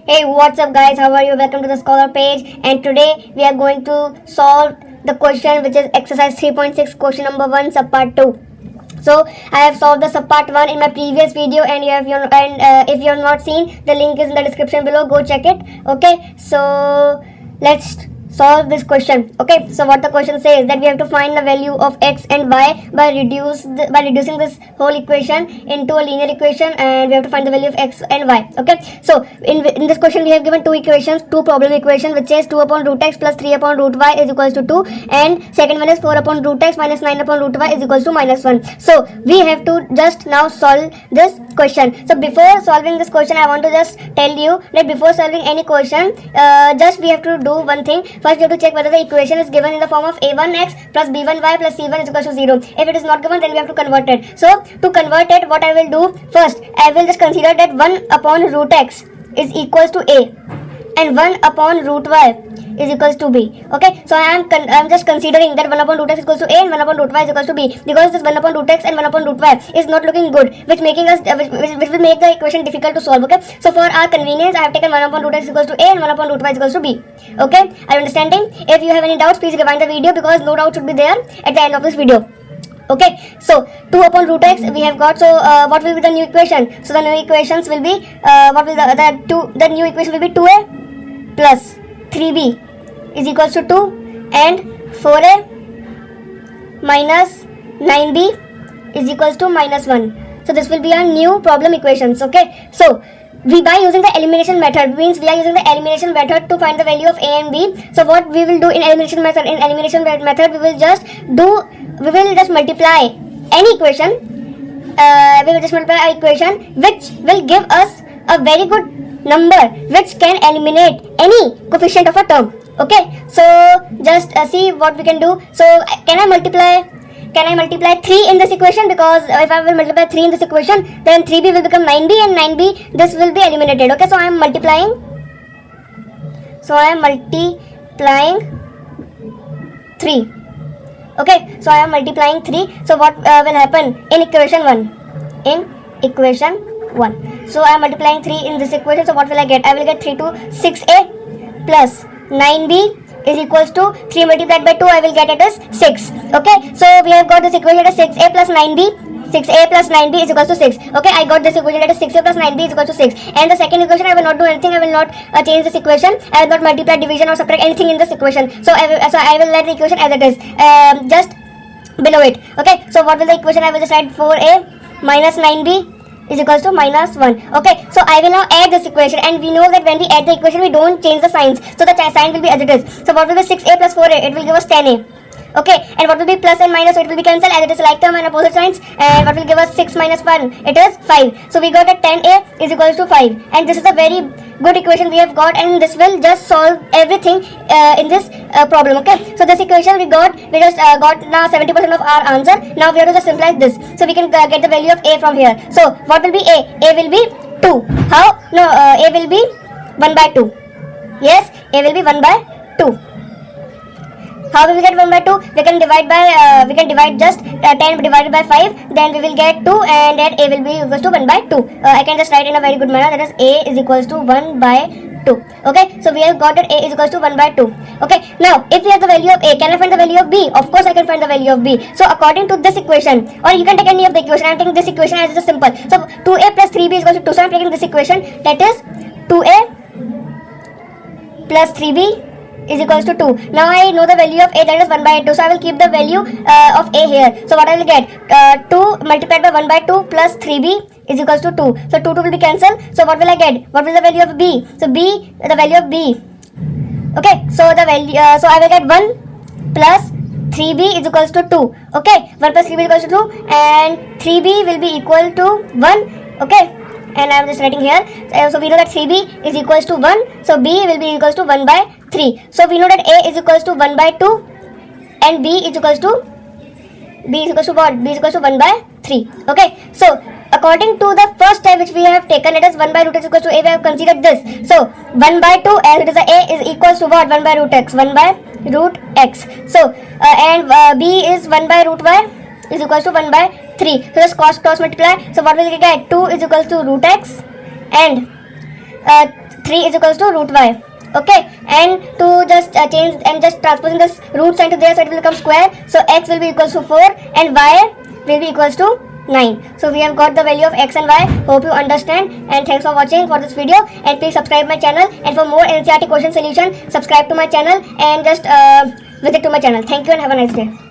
Hey, what's up guys? How are you? Welcome to the Scholar page, and today we are going to solve the question which is exercise 3.6 question number 1 sub part 2. So I have solved the sub part 1 in my previous video, and if you have not seen, the link is in the description below. Go check it. Okay, so let's solve this question. Okay, so what the question says that we have to find the value of x and y by reducing this whole equation into a linear equation, and we have to find the value of x and y. Okay, so in this question we have given two equations, two problem equation, which is 2 upon root x plus 3 upon root y is equals to 2, and second one is 4 upon root x minus 9 upon root y is equals to minus 1. So we have to just now solve this question. So before solving this question, I want to just tell you that before solving any question, just we have to do one thing. First, you have to check whether the equation is given in the form of a1x plus b1y plus c1 is equals to 0. If it is not given, then we have to convert it. So to convert it, what I will do first, I will just consider that 1 upon root x is equals to a, and 1 upon root y is equals to b. Okay, so I am just considering that 1 upon root x is equals to a and 1 upon root y is equals to b, because this 1 upon root x and 1 upon root y is not looking good, which will make the equation difficult to solve. Okay, so for our convenience, I have taken 1 upon root x is equals to a and 1 upon root y is equals to b. Okay, are you understanding? If you have any doubts, please rewind the video, because no doubt should be there at the end of this video. Okay, so 2 upon root x we have got. So what will be the new equation? So the new equations will be the new equation will be 2a plus 3b is equals to 2, and 4a minus 9b is equals to minus 1. So this will be our new problem equations. Okay, so by using the elimination method, means we are using the elimination method to find the value of a and b. So what we will do in elimination method, we will just multiply any equation. We will just multiply an equation which will give us a very good number which can eliminate any coefficient of a term. Okay, so just see what we can do. So can I multiply 3 in this equation? Because if I will multiply 3 in this equation, then 3b will become 9b, and 9b, this will be eliminated. Okay, so I am multiplying 3. Okay, so I am multiplying 3. So what will happen in equation 1? So I am multiplying 3 in this equation. So what will I get? I will get 3 to 6a plus 9b is equals to 3 multiplied by 2. I will get it as 6. Okay, so we have got this equation as 6a plus 9b. 6a plus 9b is equals to 6. Okay, I got this equation that is 6a plus 9b is equals to 6. And the second equation, I will not do anything. I will not change this equation. I will not multiply, division, or subtract anything in this equation. So I will let the equation as it is, just below it. Okay, so what will the equation? I will just write 4a minus 9b is equals to minus 1. Okay, so I will now add this equation, and we know that when we add the equation, we don't change the signs, so the sign will be as it is. So what will be 6a plus 4a? It will give us 10a. Okay, and what will be plus and minus? So it will be cancelled, as it is like term and opposite signs. And what will give us 6 minus 1? It is 5. So we got that 10a is equals to 5, and this is a very good equation we have got, and this will just solve everything in this problem. Okay, so this equation we just got now 70% of our answer. Now we have to just simplify this, so we can get the value of a from here. So what will be a? A will be 2. How? No, a will be 1 by 2. Yes, a will be 1 by 2. How will we get 1 by 2? We can divide just 10 divided by 5, then we will get 2, and then a will be equals to 1 by 2. I can just write in a very good manner, that is a is equals to 1 by 2. Okay, so we have got that a is equals to 1 by 2. Okay, now if we have the value of a, can I find the value of b? Of course I can find the value of b. So according to this equation, or you can take any of the equation, I am taking this equation as it is simple. So 2a plus 3b is equals to 2. So I am taking this equation, that is 2a plus 3b is equals to 2. Now I know the value of a, that is 1 by 2. So I will keep the value of a here. So what I will get? 2 multiplied by 1 by 2 plus 3b is equals to 2. So 2 will be cancelled. So what will I get? What will the value of b? So the value of b. Okay, so the value, so I will get 1 plus 3b is equals to 2. Okay, 1 plus 3b is equals to 2, and 3b will be equal to 1. Okay, and I am just writing here. So we know that 3b is equals to 1. So b will be equals to 1 by 3. So we know that a is equals to 1 by 2, and b is equals to what? B is equals to 1 by 3. Okay, so according to the first step which we have taken, let us 1 by root x equals to a, we have considered this. So 1 by 2, as it is a is equals to what? 1 by root x. 1 by root x. So and b is 1 by root y is equals to 1 by 3. So just cross multiply. So what will we get? 2 is equals to root x, and 3 is equals to root y. Okay, and to just change and just transposing this root sign to there, so it will become square. So x will be equals to 4 and y will be equals to 9. So we have got the value of x and y. Hope you understand, and thanks for watching for this video, and please subscribe my channel, and for more NCERT question solution subscribe to my channel and just visit to my channel. Thank you and have a nice day.